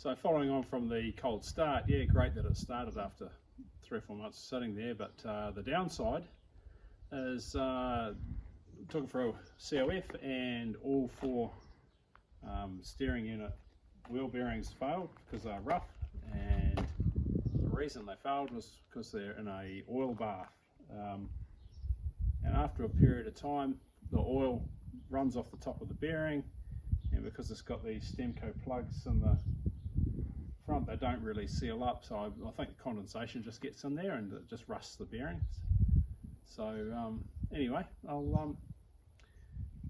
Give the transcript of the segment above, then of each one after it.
So following on from the cold start, yeah, great that it started after 3 or 4 months sitting there, but the downside is took it for a COF and all 4 steering unit wheel bearings failed because they're rough, and the reason they failed was because they're in a oil bath, and after a period of time the oil runs off the top of the bearing, and because it's got these Stemco plugs in the front, they don't really seal up, so I think the condensation just gets in there and it just rusts the bearings. So anyway, I'll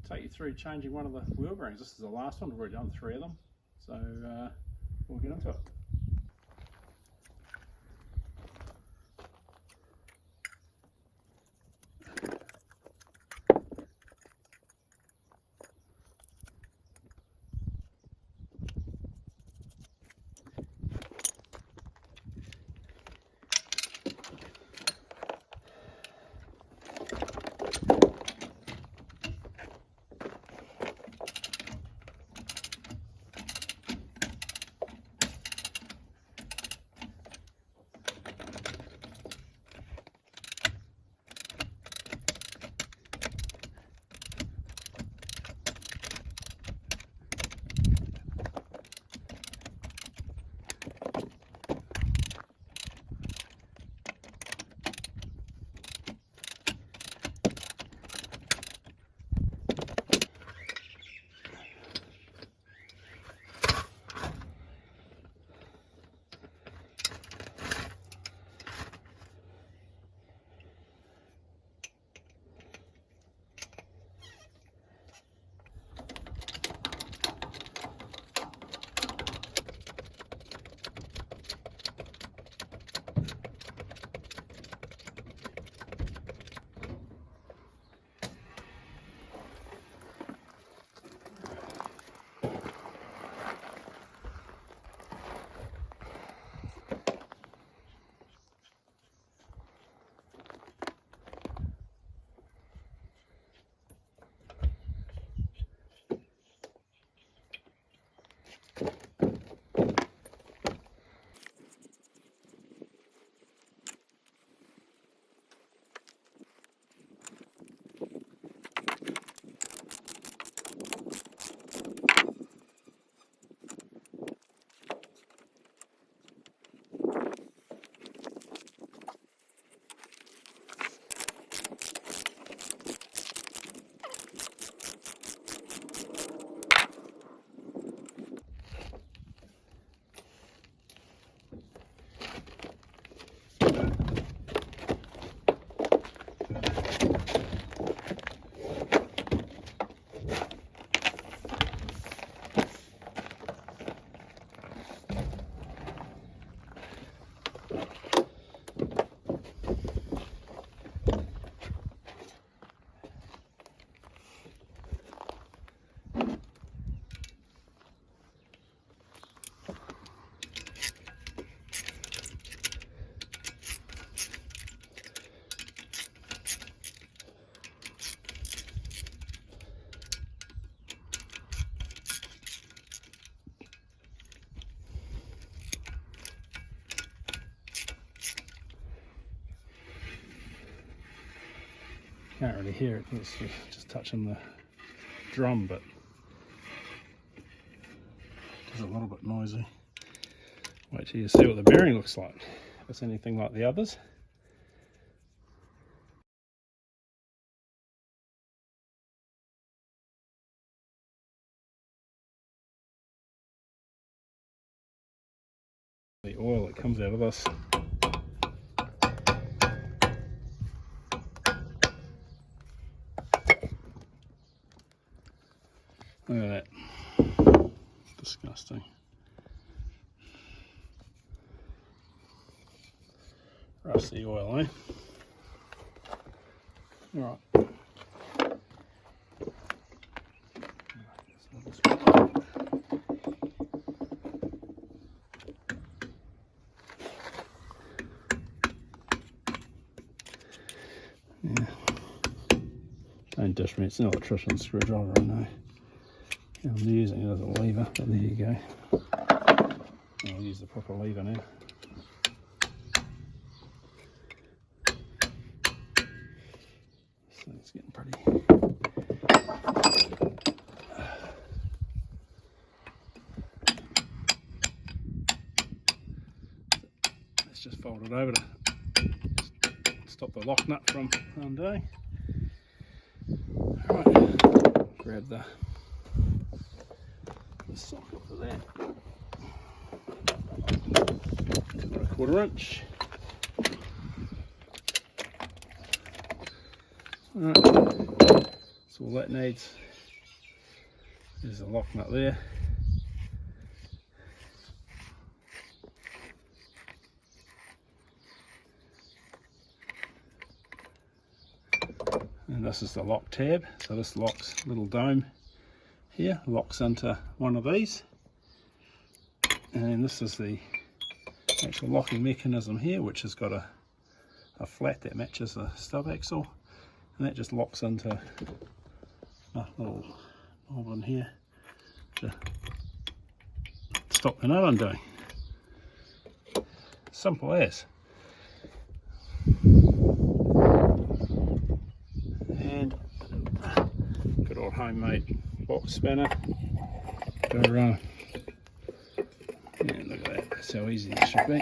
take you through changing one of the wheel bearings. This is the last one. I've already done 3 of them, so we'll get into it. Can't really hear it, it's just touching the drum, but it's a little bit noisy. Wait till you see what the bearing looks like, if it's anything like the others. The oil that comes out of this. Look at that. Disgusting. Rusty oil, eh? Alright. Yeah. Don't dish me, it's an electrician's screwdriver, I know. I'm using it as a lever, but there you go. use the proper lever now. So it's getting pretty. Let's just fold it over to stop the lock nut from undoing. Alright, grab the socket for that. 1/4 inch. Alright, so all that needs is a lock nut there. And this is the lock tab, so this locks little dome here, locks into one of these. And this is the actual locking mechanism here, which has got a flat that matches the stub axle, and that just locks into a little knob in here to stop the nut undoing. Simple as. And good old homemade box spanner for yeah, look at that, that's how easy it should be.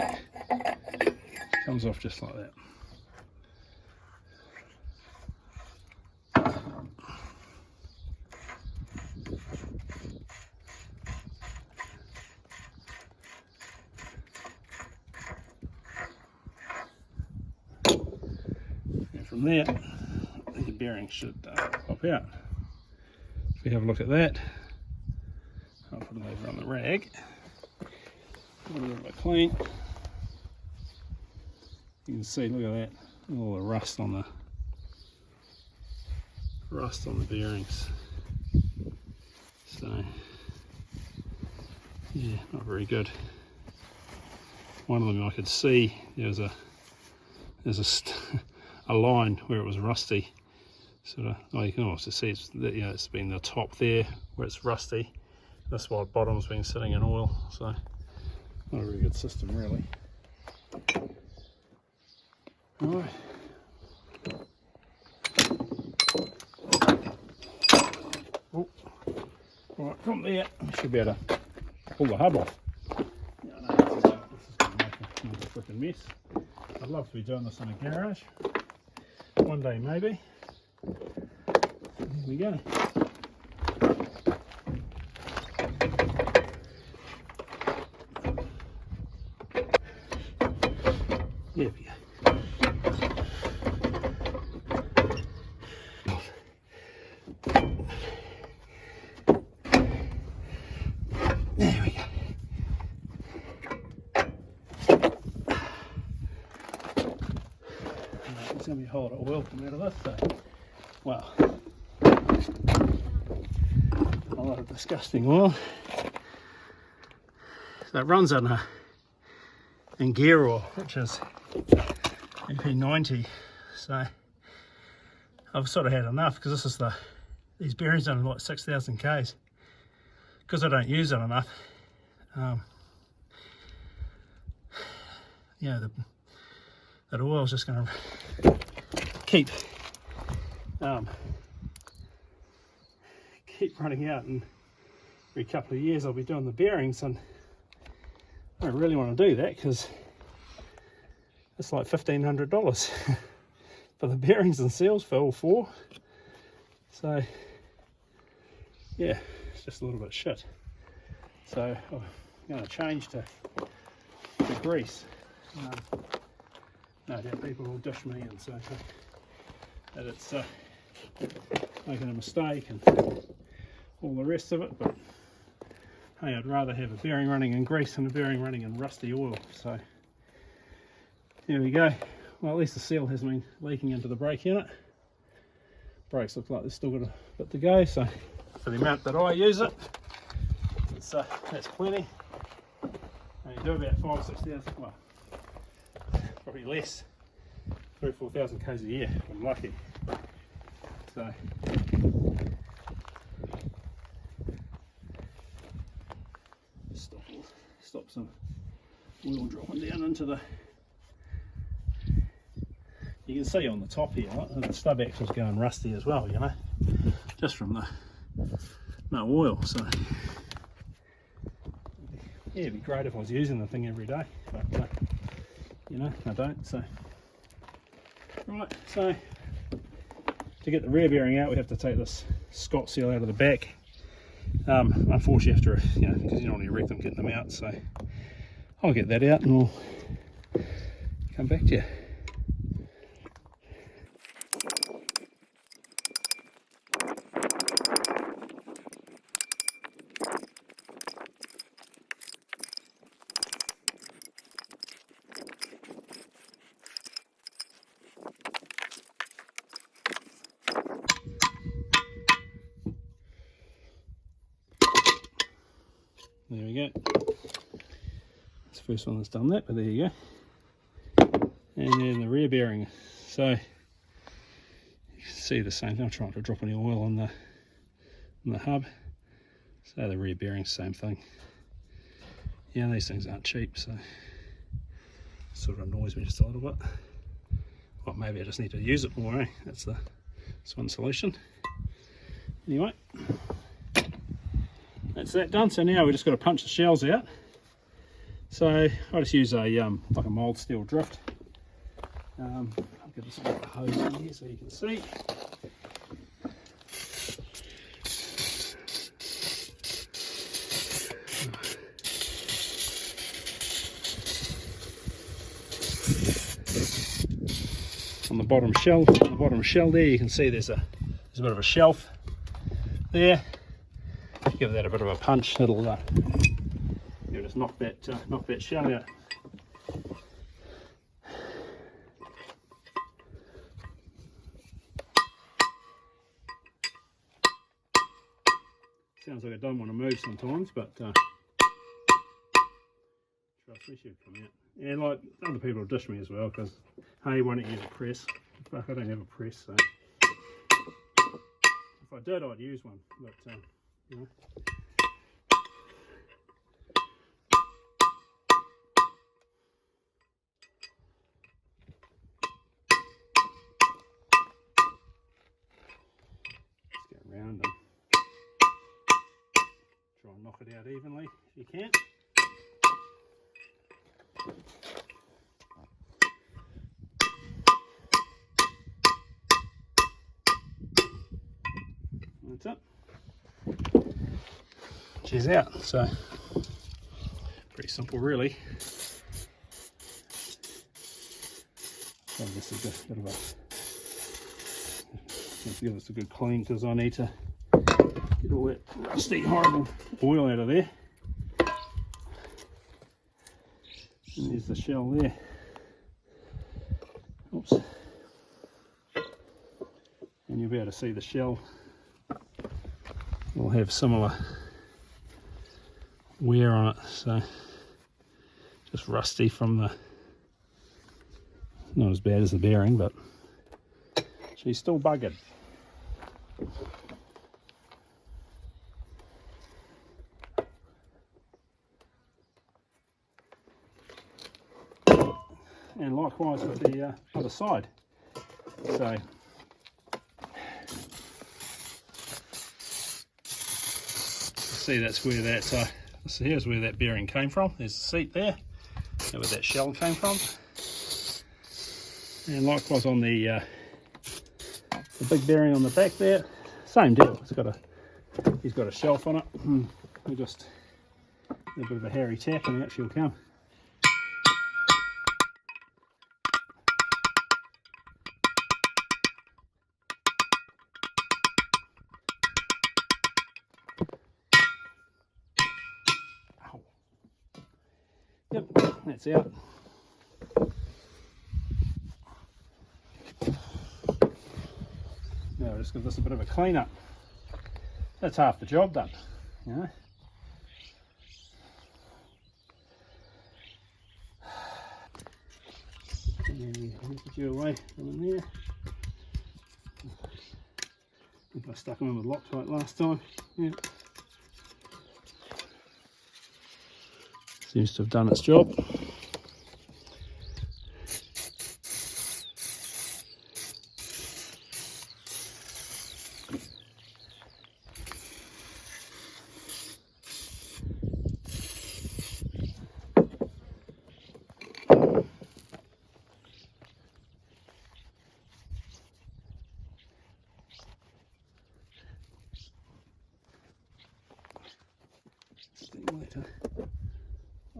Comes off just like that. And from there, the bearing should pop out. If we have a look at that, I'll put it over on the rag. A little bit clean. You can see, look at that, all the rust on the bearings. So, yeah, not very good. One of them I could see there's a line where it was rusty. Sort of, oh, you can also see it's, you know, it's been the top there where it's rusty. This white bottom's been sitting in oil, so not a very good system really. Alright. Oh. Right, from there we should be able to pull the hub off. Yeah, I know this is going to make a freaking mess. I'd love to be doing this in a garage. One day maybe. Here we go. There we go. There we go. There's going to be a whole lot of oil coming out of this, so, well, a lot of disgusting oil. So it runs on in gear oil, which is EP90, so I've sort of had enough, because this is these bearings are like 6,000 Ks. Because I don't use it enough, you know, that oil is just going to keep running out, and every couple of years I'll be doing the bearings, and I don't really want to do that because it's like $1,500 for the bearings and seals for all four. So yeah, it's just a little bit shit. So I'm going to change to grease. No doubt people will dish me and say that it's making a mistake and all the rest of it, but hey, I'd rather have a bearing running in grease than a bearing running in rusty oil. So there we go. Well, at least the seal hasn't been leaking into the brake unit. Brakes look like they've still got a bit to go, so for the amount that I use it, that's plenty. And you do about 5,000 or 6,000, well, probably less, 3,000 or 4,000 Ks a year if I'm lucky. So stop some oil dropping down into the, you can see on the top here, like, the stub axle's going rusty as well, you know, just from the no oil. So yeah, it'd be great if I was using the thing every day, but you know, I don't. So right, so to get the rear bearing out, we have to take this Scott seal out of the back. Unfortunately, you have to, you know, because you don't want to wreck them getting them out. So I'll get that out and we'll come back to you. There we go. It's the first one that's done that, but there you go. And then the rear bearing. So you can see the same thing. I'm trying to drop any oil on the hub. So the rear bearing, same thing. Yeah, these things aren't cheap, so it sort of annoys me just a little bit. Well, maybe I just need to use it more, eh? That's one solution. Anyway. That's that done. So now we just got to punch the shells out. So I just use a like a mild steel drift. I'll get this little hose in here so you can see. On the bottom shell there, you can see there's a bit of a shelf there. Give that a bit of a punch. It'll you'll just knock that shell out. Sounds like I don't want to move sometimes, but trust me, she'll come out. And like other people dish me as well, because hey, why don't you use a press? Fuck, I don't have a press, so if I did, I'd use one, but you know. Let's go around and try and knock it out evenly if you can. That's it. She's out, so pretty simple really. So this is a bit of a, let's give this a good clean because I need to get all that rusty horrible oil out of there. And there's the shell there. Oops. And you'll be able to see the shell will have similar wear on it, so just rusty from the, not as bad as the bearing, but she's still buggered. And likewise with the other side. So see, that's where that so here's where that bearing came from. There's the seat there, and where that shell came from. And likewise on the big bearing on the back there, same deal. He's got a shelf on it. We just a bit of a hairy tap and out she'll come. Yep, that's out. Now we'll just give this a bit of a clean up. That's half the job done, you know. And we get you away from in there. I think I stuck them in with Loctite last time. Yeah. Seems to have done its job.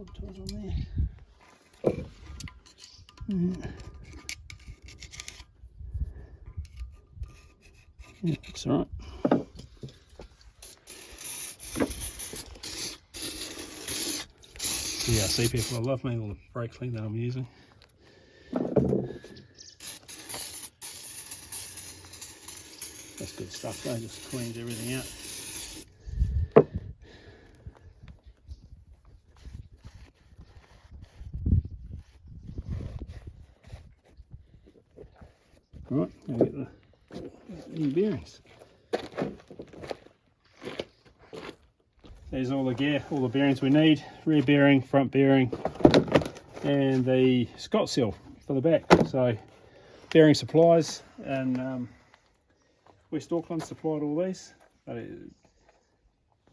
subtools on there. Yeah, looks alright. Yeah, I see people, I love me all the brake clean that I'm using. That's good stuff though, just cleans everything out. Right, now we get the new bearings. There's all the gear, all the bearings we need, rear bearing, front bearing, and the Scott seal for the back. So bearing supplies, and West Auckland supplied all these.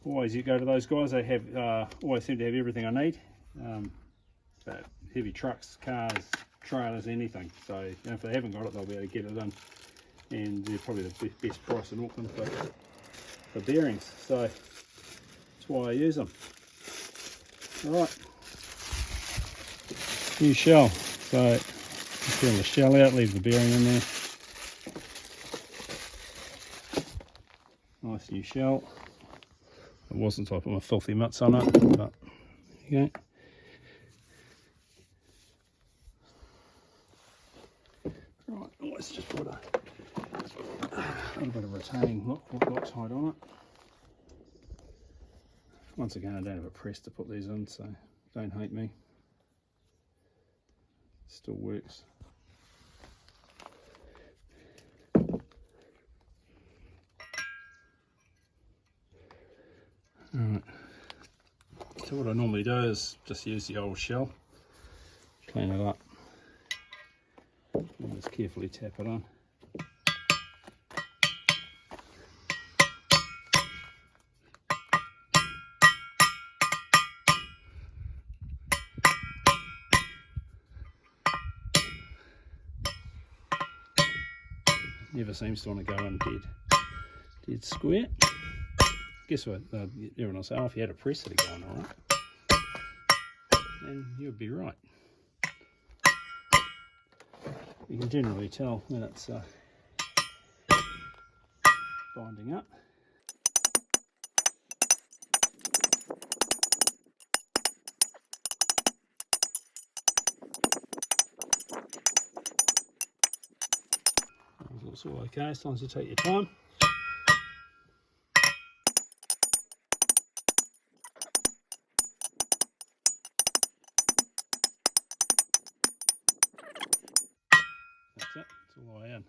Always you go to those guys, they have always seem to have everything I need. But heavy trucks, cars, trailers, anything. So if they haven't got it, they'll be able to get it in, and they're probably the best price in Auckland for bearings. So that's why I use them. All right, new shell. So peel the shell out, leave the bearing in there. Nice new shell. It wasn't, so I put my filthy mitts on it, but there you go. Right, let's just put a little bit of retaining Loctite on it. Once again, I don't have a press to put these in, so don't hate me. It still works. Alright, so what I normally do is just use the old shell, clean it up, and just carefully tap it on. Never seems to want to go in dead square. Guess what? Everyone will say, oh, if you had a press it'd go on all right. And you'd be right. You can generally tell when it's binding up. It's all okay as long as you take your time. That's it, it's all the way in.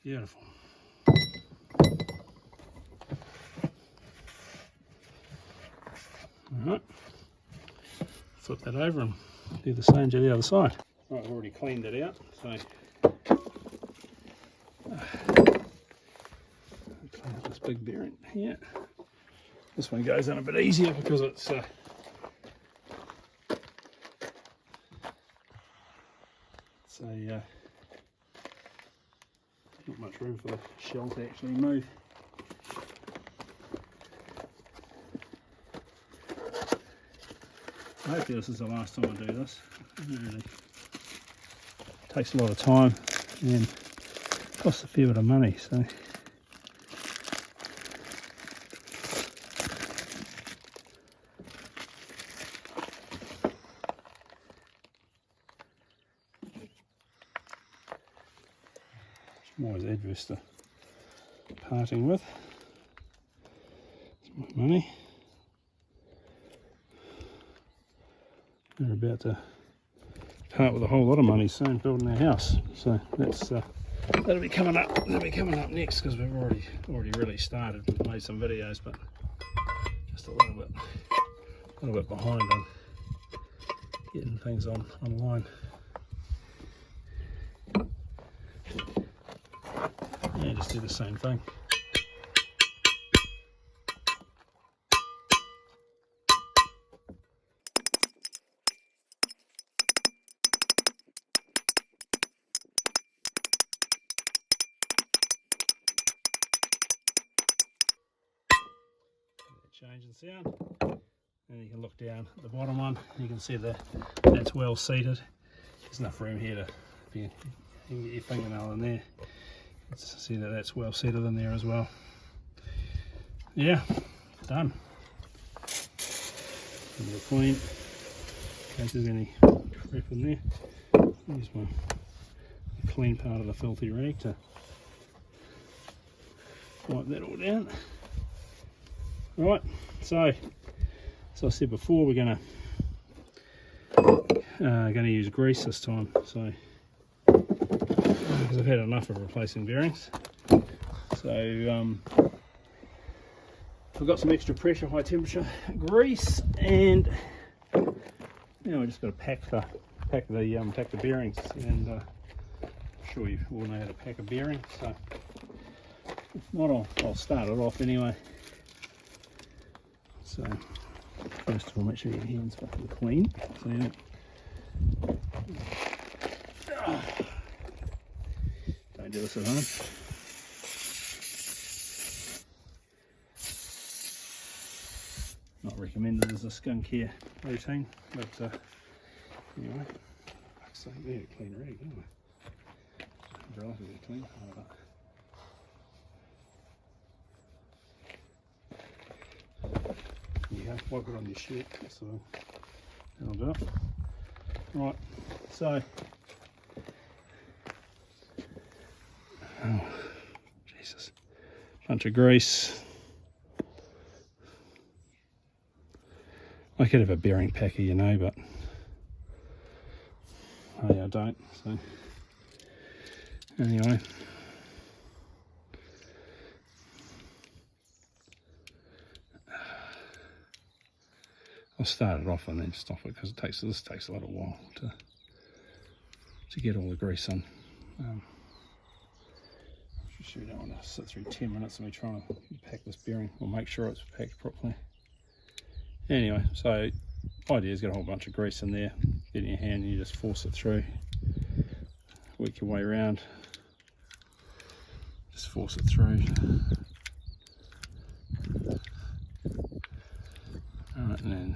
Beautiful. Alright, flip that over and do the same to the other side. Right, I've already cleaned it out, so clean up this big bearing here. This one goes in a bit easier because it's not much room for the shell to actually move. Hopefully this is the last time I do this. It really takes a lot of time and costs a fair bit of money, so I'm always adverse to parting with. It's my money. We're about to part with a whole lot of money soon building our house, so that'll be coming up. That'll be coming up next because we've already really started. We've made some videos, but just a little bit behind on getting things online. Yeah, just do the same thing. Change in sound, And you can look down at the bottom one, you can see that's well seated. There's enough room here to, if you can get your fingernail in there. Let's see that's well seated in there as well. Yeah, done. A little clean, in case there's any crap in there. Use my clean part of the filthy rag to wipe that all down. Right, so as I said before, we're gonna use grease this time. So because I've had enough of replacing bearings, so we've got some extra pressure, high temperature grease, and now we just got to pack the bearings. And I'm sure you all know how to pack a bearing. So if not, I'll start it off anyway. So first of all, make sure your hands are fucking clean. So don't do this at home. Not recommended as a skunk care routine, but anyway, so we need a clean rag, don't we? Relatively clean. Yeah, wipe it on your shirt, so that'll do it. Right, so oh Jesus, bunch of grease. I could have a bearing packer, you know, but I don't. So anyway, I'll start it off and then stop it because this takes a little while to get all the grease on. Sure, we don't want to sit through 10 minutes and we try to pack this bearing. We'll make sure it's packed properly. Anyway, so the idea is get a whole bunch of grease in there, get in your hand and you just force it through, work your way around, just force it through. Alright, and then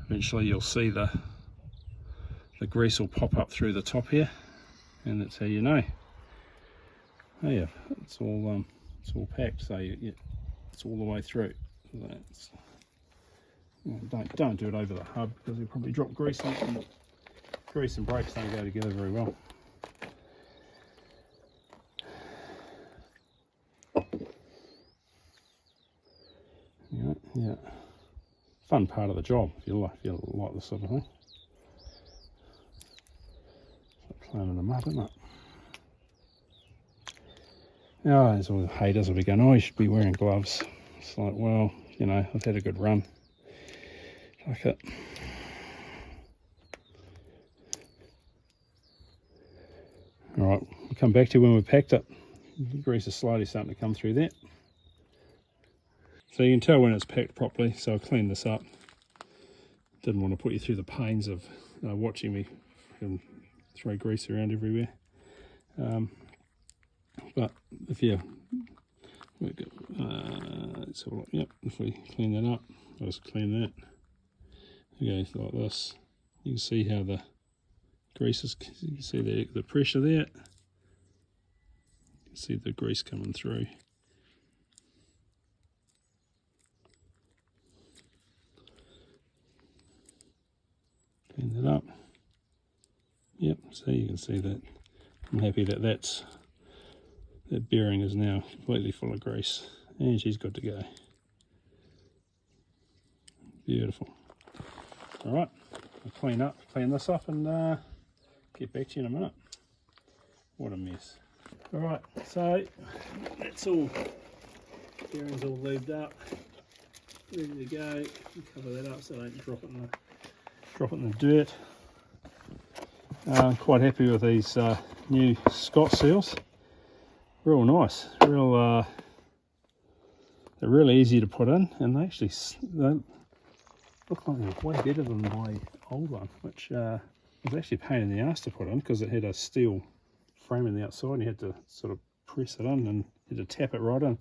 eventually you'll see the grease will pop up through the top here, and that's how you know. Oh yeah, it's all packed, so it's all the way through. That's, don't do it over the hub because you'll probably drop grease on it, and grease and brakes don't go together very well. Yeah, fun part of the job if you like this sort of thing. It's like playing in the mud, isn't it? Oh, there's all the haters will be going, oh, you should be wearing gloves. It's like, well, you know, I've had a good run. Like it. Alright, we'll come back to when we've packed it. The grease is slowly starting to come through that. So you can tell when it's packed properly, so I'll clean this up. Didn't want to put you through the pains of watching me throw grease around everywhere. But if you, if we clean that up, I'll just clean that. Okay, like this. You can see how the grease is, you can see the pressure there. You can see the grease coming through. Clean that up. Yep, so you can see that. I'm happy that that bearing is now completely full of grease, and she's good to go. Beautiful. All right, I'll clean this up, and get back to you in a minute. What a mess. All right, so that's all. Bearing's all lubed up, ready to go. Cover that up so I don't drop it in the dirt. Quite happy with these new Scott seals. Real nice, they're really easy to put in, and they look like they're way better than my old one, which was actually a pain in the ass to put in because it had a steel frame in the outside and you had to sort of press it in and you had to tap it right in.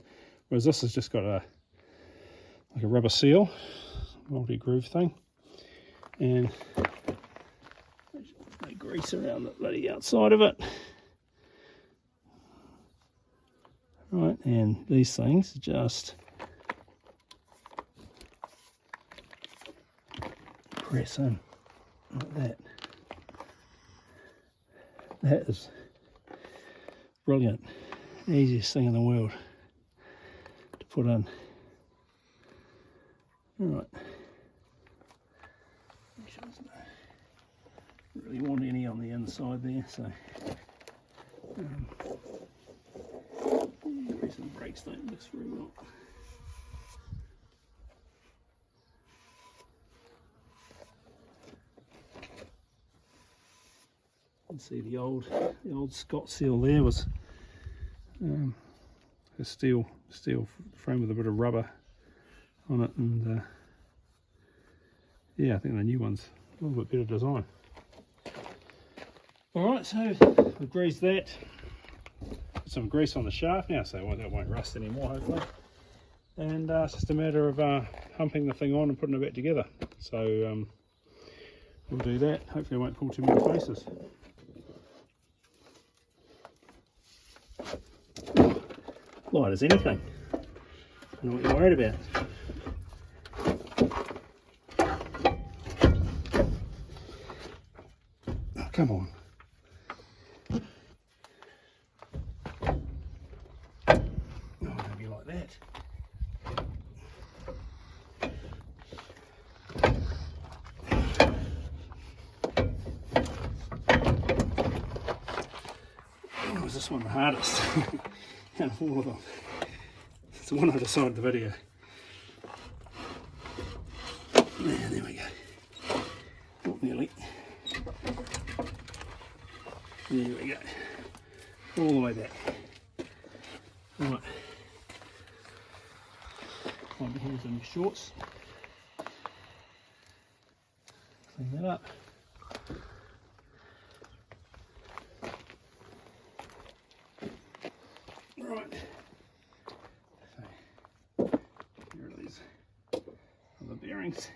Whereas this has just got like a rubber seal, multi-groove thing, and they grease around the bloody outside of it. Right, and these things just press in like that. That is brilliant. Easiest thing in the world to put in. Alright. Make sure there's no really want any on the inside there, so the reason brakes don't mix very well. You can see the old Scott seal there was a steel frame with a bit of rubber on it, and yeah, I think the new one's a little bit better design. Alright, so we've greased that. Put some grease on the shaft now, so that won't rust anymore, hopefully. And it's just a matter of humping the thing on and putting it back together. So we'll do that. Hopefully I won't pull too many faces. Light as anything. I don't know what you're worried about. Oh, come on. Oh, maybe like that. Oh, was this one the hardest? Out of all of them. It's the one I decided the video. Yeah, there we go. Not nearly. There we go. All the way back. Right. Find my hands in my shorts. Clean that up. Right. So, here are these other bearings.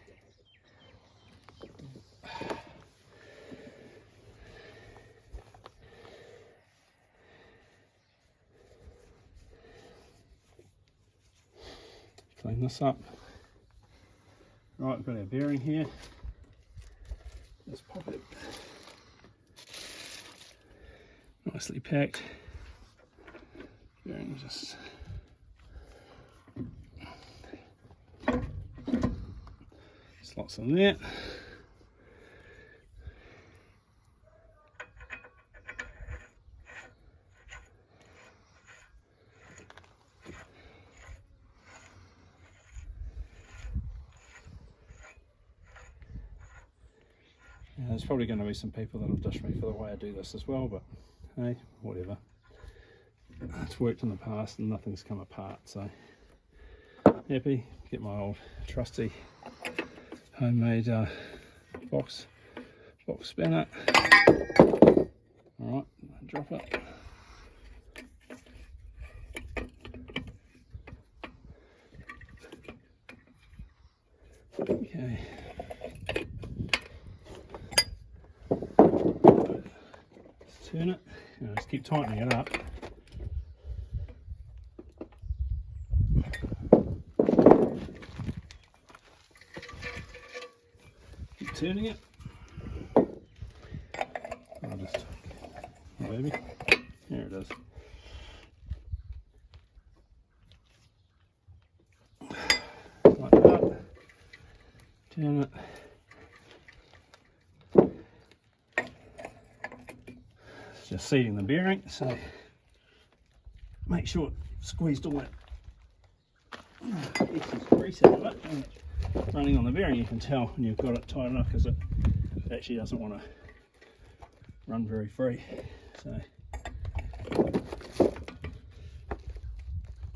Clean this up. Right, we've got our bearing here. Just pop it. Nicely packed. Bearing just slots in there. There's probably going to be some people that'll dish me for the way I do this as well, but hey, whatever. It's worked in the past and nothing's come apart, so happy. Get my old trusty homemade box spanner. Alright, drop it. Okay. Let's turn it. Just keep tightening it up. Keep turning it. I'll just, oh baby, there it is. Tighten it up. Turn it. It's just seating the bearing, so make sure it's squeezed all that excess grease out of it. And it's running on the bearing, you can tell when you've got it tight enough, because it actually doesn't want to run very free. So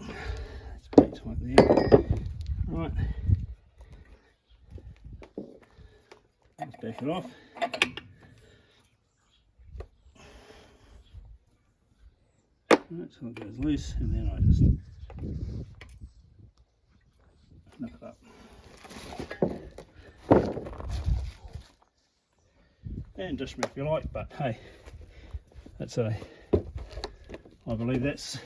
it's pretty tight there. Right. Let's back it off. Right, so it goes loose, and then I just snip it up. And dish me if you like, but hey, that's I believe that's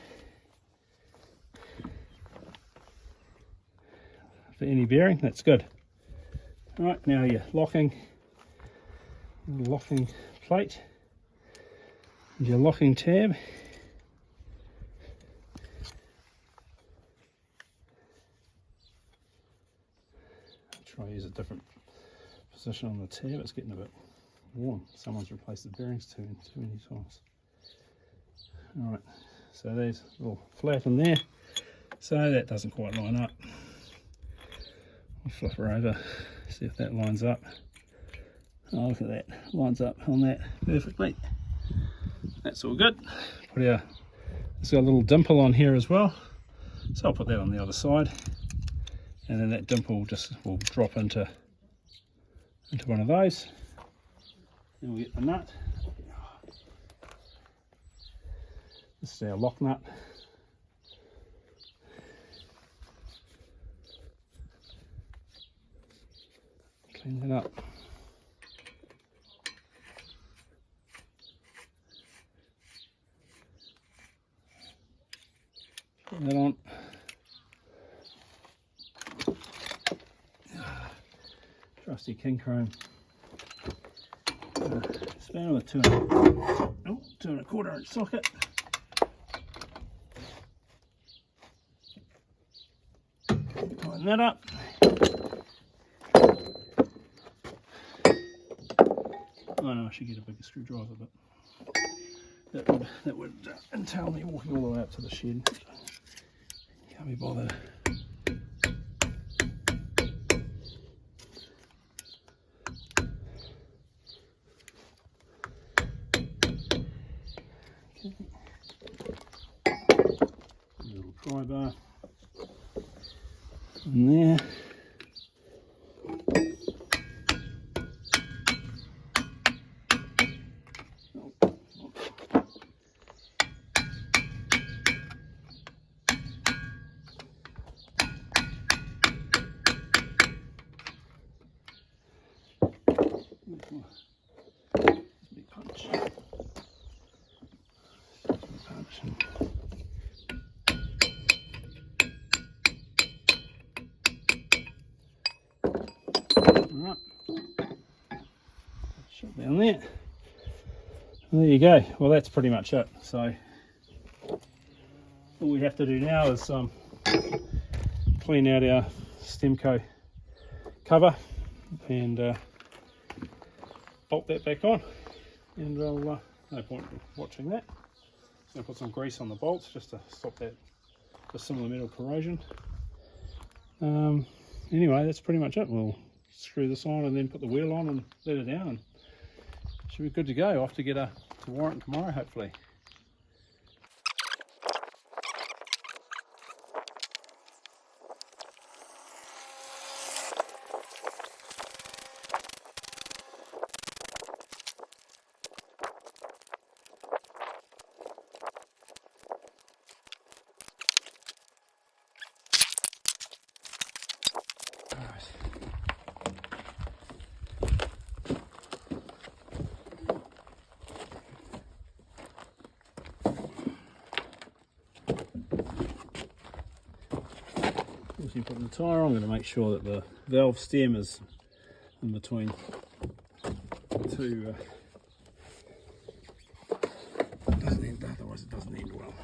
for any bearing, that's good. Right, now your locking plate and your locking tab. Try to use a different position on the tab, it's getting a bit warm. Someone's replaced the bearings too many times. Alright, so there's a little flap in there, so that doesn't quite line up. I'll flip her over, see if that lines up. Oh, look at that, lines up on that perfectly. That's all good. It's got a little dimple on here as well, so I'll put that on the other side, and then that dimple will drop into one of those. Then we'll get the nut. This is our lock nut. Clean that up. Put that on. Trusty king chrome spanner with 2¼ inch socket. Tighten that up. Oh no, I should get a bigger screwdriver, but that would entail me walking all the way up to the shed. Can't be bothered. Okay. A little pry bar in there. Punch. Alright, shut down there. And there you go. Well, that's pretty much it. So all we have to do now is clean out our Stemco cover and bolt that back on, and we'll no point watching that. Just going to put some grease on the bolts just to stop that dissimilar metal corrosion. Anyway, that's pretty much it. We'll screw this on and then put the wheel on and let it down, and should be good to go. Off to get to Warrant tomorrow, hopefully. As you put the tyre on, I'm going to make sure that the valve stem is in between two. It doesn't end, otherwise it doesn't end well.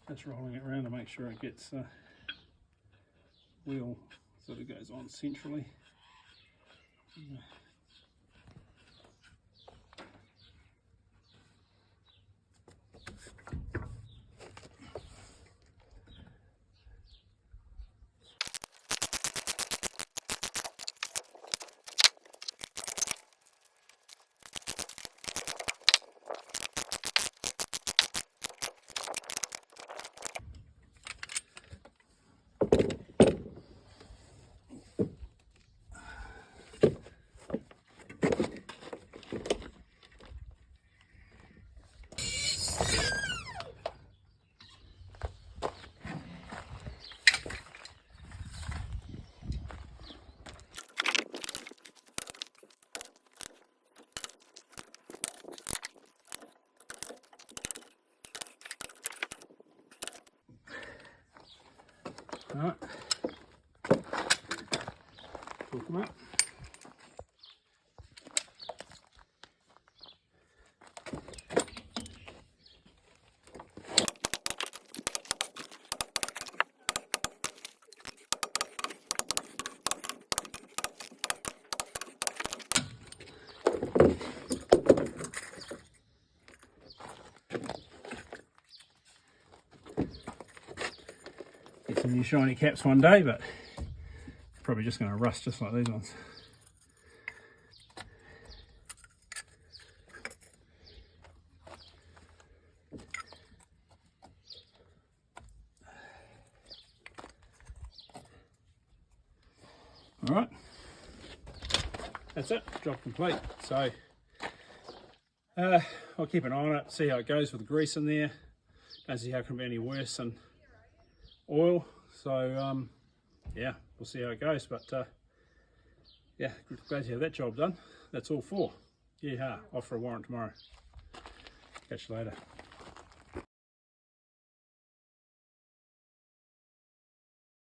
Just rolling it around to make sure it gets wheel so it goes on centrally. Alright, hook them up. Get some new shiny caps one day, but probably just going to rust just like these ones. Alright, that's it, job complete. So I'll keep an eye on it, see how it goes with the grease in there. Don't see how it can be any worse than oil. So yeah, we'll see how it goes, but yeah, glad to have that job done. That's all for. Yeah, off for a warrant tomorrow. Catch you later.